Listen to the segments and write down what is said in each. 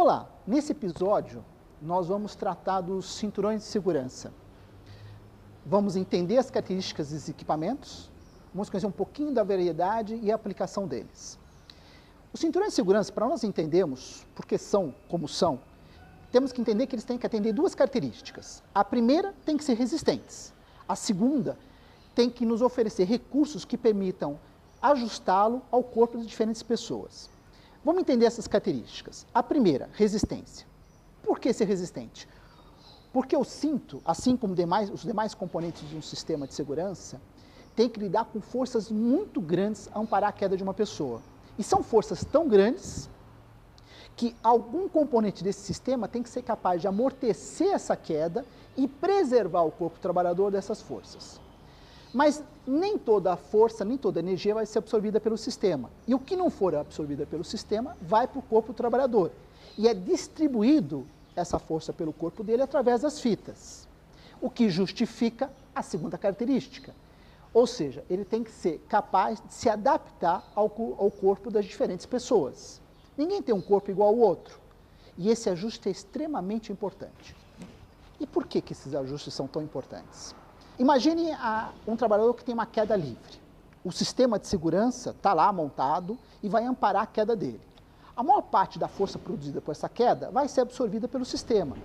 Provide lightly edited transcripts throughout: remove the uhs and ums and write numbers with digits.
Olá, nesse episódio nós vamos tratar dos cinturões de segurança. Vamos entender as características dos equipamentos, vamos conhecer um pouquinho da variedade e a aplicação deles. Os cinturões de segurança, para nós entendermos por que são como são, temos que entender que eles têm que atender duas características. A primeira tem que ser resistentes. A segunda tem que nos oferecer recursos que permitam ajustá-lo ao corpo de diferentes pessoas. Vamos entender essas características. A primeira, resistência. Por que ser resistente? Porque o cinto, assim como os demais componentes de um sistema de segurança, tem que lidar com forças muito grandes a amparar a queda de uma pessoa. E são forças tão grandes que algum componente desse sistema tem que ser capaz de amortecer essa queda e preservar o corpo trabalhador dessas forças. Mas nem toda a força, nem toda a energia vai ser absorvida pelo sistema. E o que não for absorvida pelo sistema vai para o corpo trabalhador. E é distribuído essa força pelo corpo dele através das fitas. O que justifica a segunda característica. Ou seja, ele tem que ser capaz de se adaptar ao corpo das diferentes pessoas. Ninguém tem um corpo igual ao outro. E esse ajuste é extremamente importante. E por que esses ajustes são tão importantes? Imagine um trabalhador que tem uma queda livre. O sistema de segurança está lá montado e vai amparar a queda dele. A maior parte da força produzida por essa queda vai ser absorvida pelo sistema.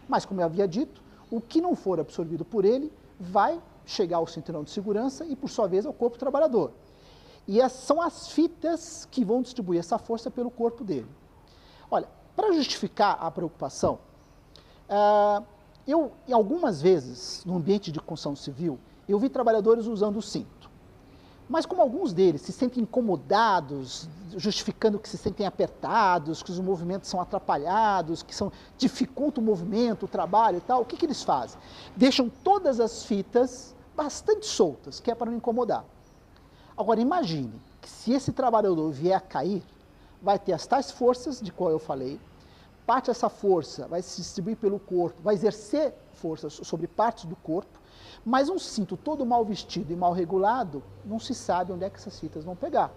Mas, como eu havia dito, o que não for absorvido por ele vai chegar ao cinturão de segurança e, por sua vez, ao corpo trabalhador. E são as fitas que vão distribuir essa força pelo corpo dele. Olha, para justificar a preocupação, em algumas vezes, no ambiente de construção civil, eu vi trabalhadores usando o cinto. Mas como alguns deles se sentem incomodados, justificando que se sentem apertados, que os movimentos são atrapalhados, que dificultam o movimento, o trabalho e tal, o que eles fazem? Deixam todas as fitas bastante soltas, que é para não incomodar. Agora imagine que se esse trabalhador vier a cair, vai ter as tais forças de qual eu falei, parte dessa força vai se distribuir pelo corpo, vai exercer força sobre partes do corpo, mas um cinto todo mal vestido e mal regulado, não se sabe onde é que essas fitas vão pegar.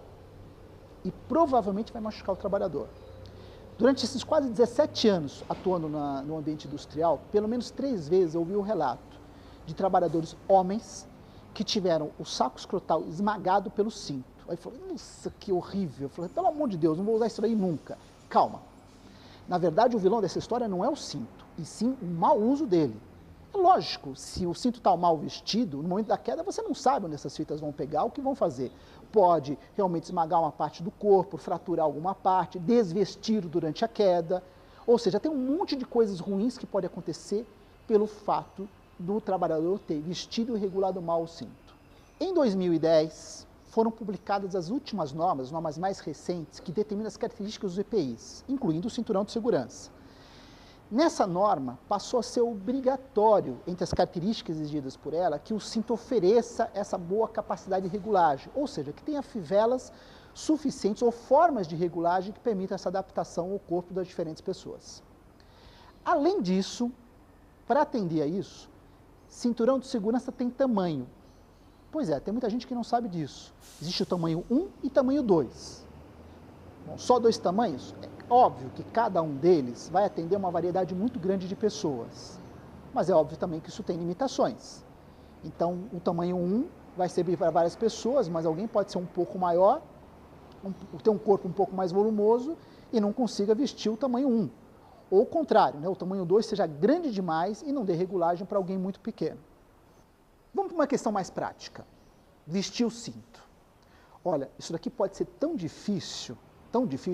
E provavelmente vai machucar o trabalhador. Durante esses quase 17 anos atuando no ambiente industrial, pelo menos 3 vezes eu ouvi o relato de trabalhadores homens que tiveram o saco escrotal esmagado pelo cinto. Aí eu falei, nossa, que horrível. Eu falei, pelo amor de Deus, não vou usar isso aí nunca. Calma. Na verdade, o vilão dessa história não é o cinto, e sim o mau uso dele. É lógico, se o cinto está mal vestido, no momento da queda você não sabe onde essas fitas vão pegar, o que vão fazer. Pode realmente esmagar uma parte do corpo, fraturar alguma parte, desvestir durante a queda. Ou seja, tem um monte de coisas ruins que pode acontecer pelo fato do trabalhador ter vestido e regulado mal o cinto. Em 2010, foram publicadas as últimas normas, as normas mais recentes, que determinam as características dos EPIs, incluindo o cinturão de segurança. Nessa norma, passou a ser obrigatório, entre as características exigidas por ela, que o cinto ofereça essa boa capacidade de regulagem, ou seja, que tenha fivelas suficientes ou formas de regulagem que permitam essa adaptação ao corpo das diferentes pessoas. Além disso, para atender a isso, cinturão de segurança tem tamanho. Pois é, tem muita gente que não sabe disso. Existe o tamanho 1 e tamanho 2. Bom, só 2 tamanhos? É óbvio que cada um deles vai atender uma variedade muito grande de pessoas. Mas é óbvio também que isso tem limitações. Então, o tamanho 1 vai servir para várias pessoas, mas alguém pode ser um pouco maior, ter um corpo um pouco mais volumoso e não consiga vestir o tamanho 1. Ou o contrário, né? O tamanho 2 seja grande demais e não dê regulagem para alguém muito pequeno. Vamos para uma questão mais prática. Vestir o cinto. Olha, isso daqui pode ser tão difícil,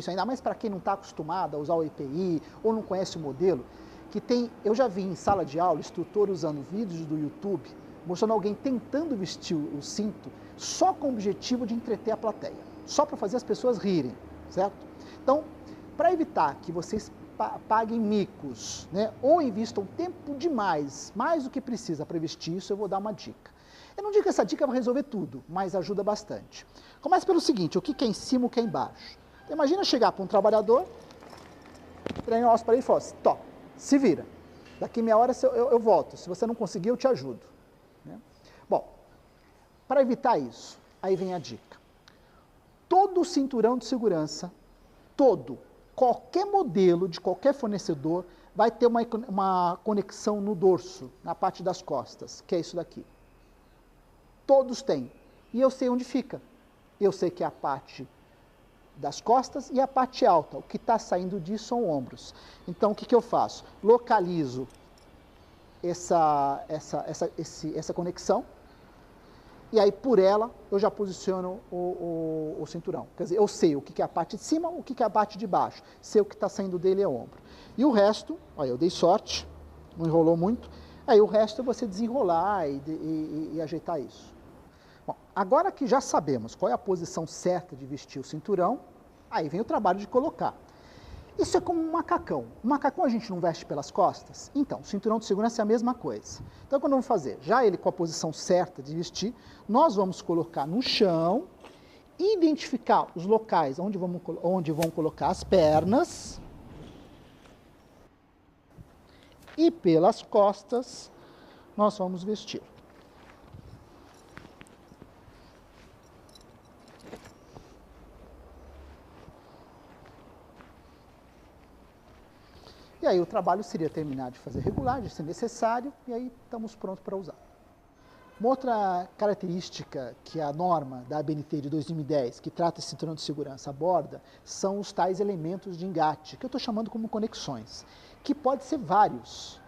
ainda mais para quem não está acostumado a usar o EPI ou não conhece o modelo, que eu já vi em sala de aula, instrutor usando vídeos do YouTube, mostrando alguém tentando vestir o cinto só com o objetivo de entreter a plateia, só para fazer as pessoas rirem, certo? Então, para evitar que vocês paguem micos, né, ou invistam tempo demais, mais do que precisa para vestir isso, eu vou dar uma dica. Eu não digo que essa dica vai resolver tudo, mas ajuda bastante. Começa pelo seguinte, o que é em cima, o que é embaixo. Então, imagina chegar para um trabalhador, treinar o osso para ele e falar assim, top, se vira, daqui meia hora eu volto, se você não conseguir eu te ajudo. Né? Bom, para evitar isso, aí vem a dica. Todo o cinturão de segurança, todo, qualquer modelo de qualquer fornecedor vai ter uma conexão no dorso, na parte das costas, que é isso daqui. Todos têm. E eu sei onde fica. Eu sei que é a parte das costas e a parte alta. O que está saindo disso são ombros. Então, o que eu faço? Localizo essa conexão e aí, por ela, eu já posiciono o cinturão. Quer dizer, eu sei o que é a parte de cima, o que é a parte de baixo. Sei o que está saindo dele é o ombro. E o resto, olha, eu dei sorte, não enrolou muito. Aí o resto é você desenrolar e ajeitar isso. Bom, agora que já sabemos qual é a posição certa de vestir o cinturão, aí vem o trabalho de colocar. Isso é como um macacão. O macacão a gente não veste pelas costas? Então, o cinturão de segurança é a mesma coisa. Então, quando vamos fazer? Já ele com a posição certa de vestir, nós vamos colocar no chão, identificar os locais onde vão colocar as pernas e pelas costas nós vamos vestir. E aí o trabalho seria terminar de fazer regulagem, se necessário, e aí estamos prontos para usar. Uma outra característica que a norma da ABNT de 2010, que trata esse cinturão de segurança, aborda, são os tais elementos de engate, que eu estou chamando como conexões, que pode ser vários.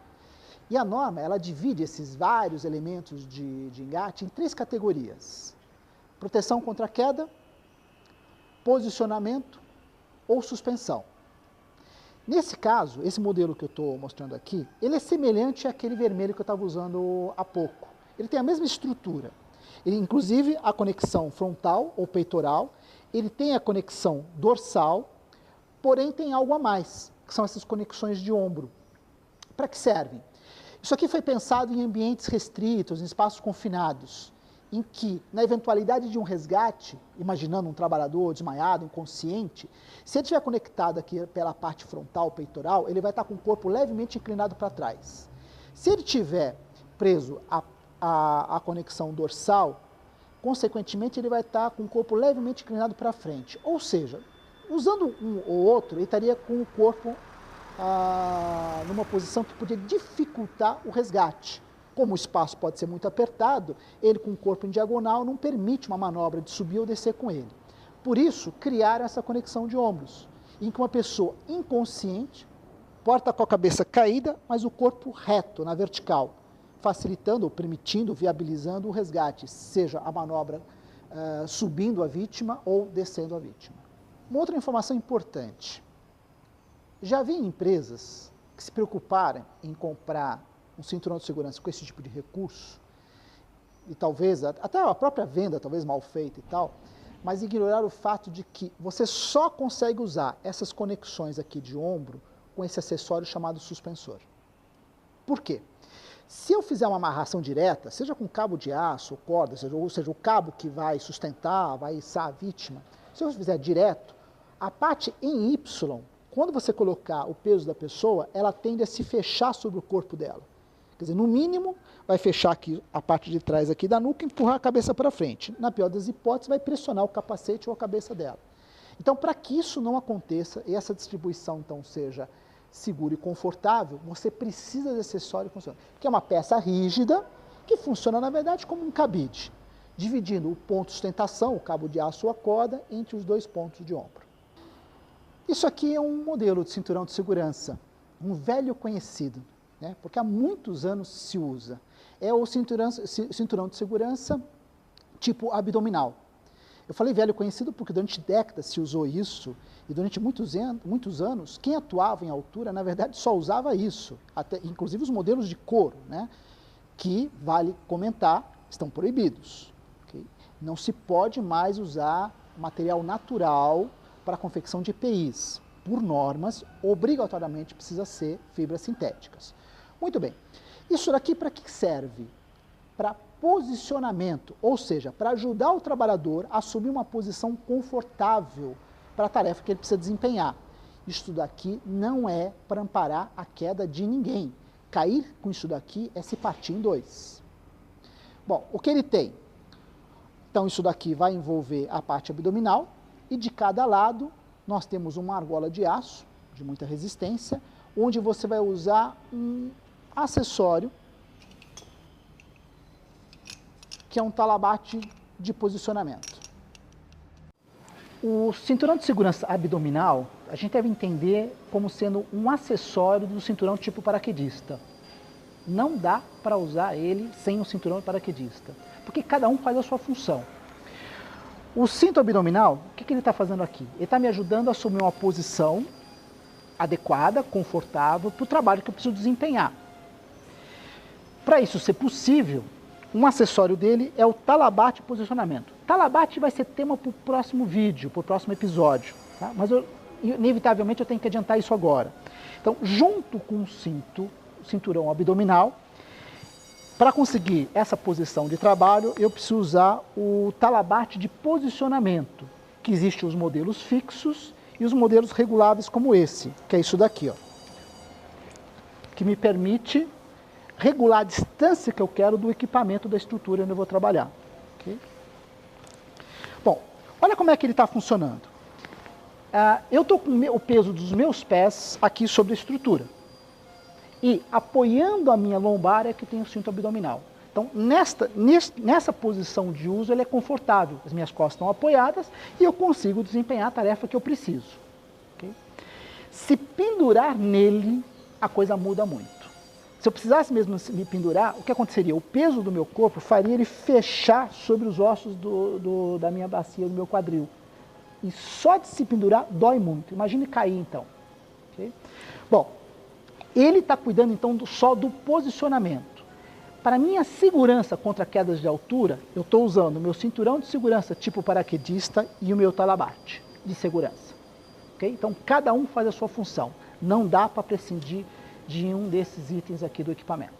E a norma, ela divide esses vários elementos de engate em 3 categorias: proteção contra queda, posicionamento ou suspensão. Nesse caso, esse modelo que eu estou mostrando aqui, ele é semelhante àquele vermelho que eu estava usando há pouco. Ele tem a mesma estrutura. Ele, inclusive, a conexão frontal ou peitoral, ele tem a conexão dorsal, porém tem algo a mais, que são essas conexões de ombro. Para que servem? Isso aqui foi pensado em ambientes restritos, em espaços confinados, em que, na eventualidade de um resgate, imaginando um trabalhador desmaiado, inconsciente, se ele estiver conectado aqui pela parte frontal, peitoral, ele vai estar com o corpo levemente inclinado para trás. Se ele estiver preso à conexão dorsal, consequentemente ele vai estar com o corpo levemente inclinado para frente. Ou seja, usando um ou outro, ele estaria com o corpo numa posição que poderia dificultar o resgate. Como o espaço pode ser muito apertado, ele com o corpo em diagonal não permite uma manobra de subir ou descer com ele. Por isso, criaram essa conexão de ombros, em que uma pessoa inconsciente porta com a cabeça caída, mas o corpo reto, na vertical, facilitando ou permitindo, viabilizando o resgate, seja a manobra subindo a vítima ou descendo a vítima. Uma outra informação importante. Já vi empresas que se preocuparam em comprar um cinturão de segurança com esse tipo de recurso, e talvez, até a própria venda, talvez mal feita e tal, mas ignorar o fato de que você só consegue usar essas conexões aqui de ombro com esse acessório chamado suspensor. Por quê? Se eu fizer uma amarração direta, seja com cabo de aço ou corda, ou seja, o cabo que vai sustentar, vai içar a vítima, se eu fizer direto, a parte em Y, quando você colocar o peso da pessoa, ela tende a se fechar sobre o corpo dela. Quer dizer, no mínimo, vai fechar aqui a parte de trás aqui da nuca e empurrar a cabeça para frente. Na pior das hipóteses, vai pressionar o capacete ou a cabeça dela. Então, para que isso não aconteça e essa distribuição, então, seja segura e confortável, você precisa de acessório funcional, que é uma peça rígida que funciona, na verdade, como um cabide, dividindo o ponto de sustentação, o cabo de aço ou a corda, entre os 2 pontos de ombro. Isso aqui é um modelo de cinturão de segurança, um velho conhecido, né? Porque há muitos anos se usa. É o cinturão de segurança tipo abdominal. Eu falei velho conhecido porque durante décadas se usou isso, e durante muitos anos, quem atuava em altura, na verdade, só usava isso, até, inclusive os modelos de couro, né? Que, vale comentar, estão proibidos. Okay? Não se pode mais usar material natural para a confecção de EPIs. Por normas, obrigatoriamente precisa ser fibras sintéticas. Muito bem. Isso daqui para que serve? Para posicionamento, ou seja, para ajudar o trabalhador a assumir uma posição confortável para a tarefa que ele precisa desempenhar. Isso daqui não é para amparar a queda de ninguém. Cair com isso daqui é se partir em 2. Bom, o que ele tem? Então, isso daqui vai envolver a parte abdominal e de cada lado nós temos uma argola de aço, de muita resistência, onde você vai usar um acessório, que é um talabarte de posicionamento. O cinturão de segurança abdominal, a gente deve entender como sendo um acessório do cinturão tipo paraquedista. Não dá para usar ele sem o cinturão paraquedista, porque cada um faz a sua função. O cinto abdominal, o que ele está fazendo aqui? Ele está me ajudando a assumir uma posição adequada, confortável, para o trabalho que eu preciso desempenhar. Para isso ser possível, um acessório dele é o talabarte posicionamento. Talabarte vai ser tema para o próximo vídeo, para o próximo episódio, tá? Mas inevitavelmente eu tenho que adiantar isso agora. Então, junto com o cinturão abdominal, para conseguir essa posição de trabalho, eu preciso usar o talabarte de posicionamento, que existem os modelos fixos e os modelos reguláveis como esse, que é isso daqui, ó, que me permite regular a distância que eu quero do equipamento da estrutura onde eu vou trabalhar. Okay? Bom, olha como é que ele está funcionando. Eu estou com o peso dos meus pés aqui sobre a estrutura. E apoiando a minha lombar é que tem o cinto abdominal. Então, nessa posição de uso, ele é confortável. As minhas costas estão apoiadas e eu consigo desempenhar a tarefa que eu preciso. Okay? Se pendurar nele, a coisa muda muito. Se eu precisasse mesmo me pendurar, o que aconteceria? O peso do meu corpo faria ele fechar sobre os ossos da minha bacia, do meu quadril. E só de se pendurar dói muito. Imagine cair então. Okay? Bom, ele está cuidando então só do posicionamento. Para minha segurança contra quedas de altura, eu estou usando o meu cinturão de segurança tipo paraquedista e o meu talabarte de segurança. Okay? Então cada um faz a sua função. Não dá para prescindir de um desses itens aqui do equipamento.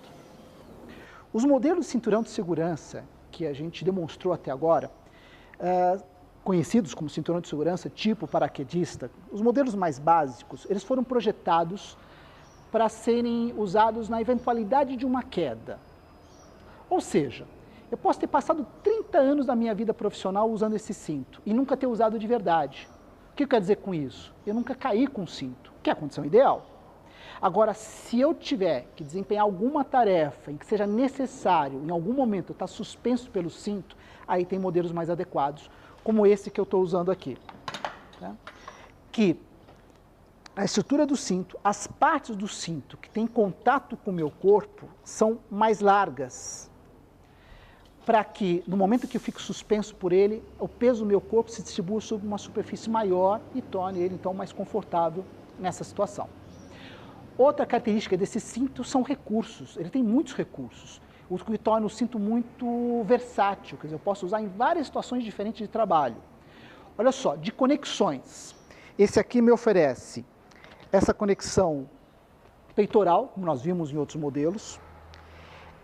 Os modelos de cinturão de segurança que a gente demonstrou até agora, conhecidos como cinturão de segurança tipo paraquedista, os modelos mais básicos, eles foram projetados para serem usados na eventualidade de uma queda. Ou seja, eu posso ter passado 30 anos da minha vida profissional usando esse cinto e nunca ter usado de verdade. O que eu quero dizer com isso? Eu nunca caí com o cinto, que é a condição ideal. Agora, se eu tiver que desempenhar alguma tarefa em que seja necessário, em algum momento, eu estar suspenso pelo cinto, aí tem modelos mais adequados, como esse que eu estou usando aqui. Tá? Que a estrutura do cinto, as partes do cinto que têm contato com o meu corpo são mais largas, para que, no momento que eu fico suspenso por ele, o peso do meu corpo se distribua sobre uma superfície maior e torne ele, então, mais confortável nessa situação. Outra característica desse cinto são recursos. Ele tem muitos recursos, o que torna o cinto muito versátil. Quer dizer, eu posso usar em várias situações diferentes de trabalho. Olha só, de conexões. Esse aqui me oferece essa conexão peitoral, como nós vimos em outros modelos.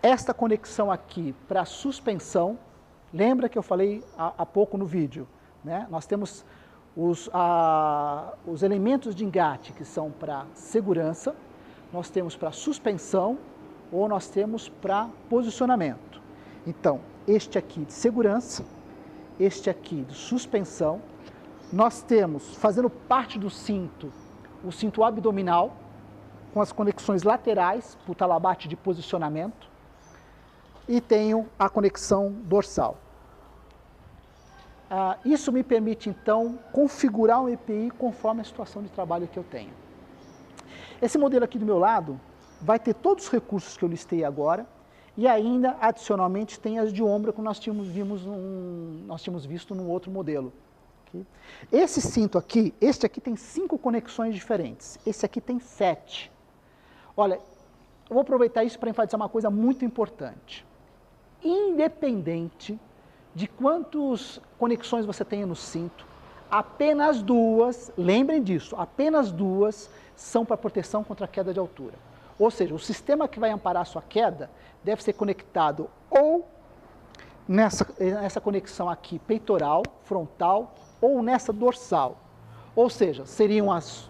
Esta conexão aqui para suspensão. Lembra que eu falei há pouco no vídeo, né? Nós temos os elementos de engate que são para segurança, nós temos para suspensão ou nós temos para posicionamento. Então, este aqui de segurança, este aqui de suspensão, nós temos, fazendo parte do cinto, o cinto abdominal, com as conexões laterais para o talabarte de posicionamento, e tenho a conexão dorsal. Isso me permite, então, configurar um EPI conforme a situação de trabalho que eu tenho. Esse modelo aqui do meu lado vai ter todos os recursos que eu listei agora e ainda, adicionalmente, tem as de ombro que nós tínhamos visto no outro modelo. Okay? Esse cinto aqui, este aqui tem 5 conexões diferentes, esse aqui tem 7. Olha, eu vou aproveitar isso para enfatizar uma coisa muito importante. Independente de quantas conexões você tenha no cinto, apenas 2, lembrem disso, apenas 2 são para proteção contra a queda de altura. Ou seja, o sistema que vai amparar a sua queda deve ser conectado ou nessa conexão aqui peitoral, frontal, ou nessa dorsal. Ou seja, seriam as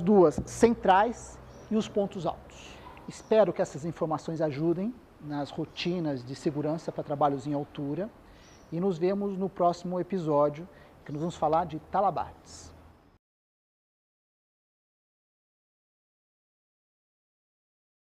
2 centrais e os pontos altos. Espero que essas informações ajudem nas rotinas de segurança para trabalhos em altura. E nos vemos no próximo episódio, que nós vamos falar de talabartes.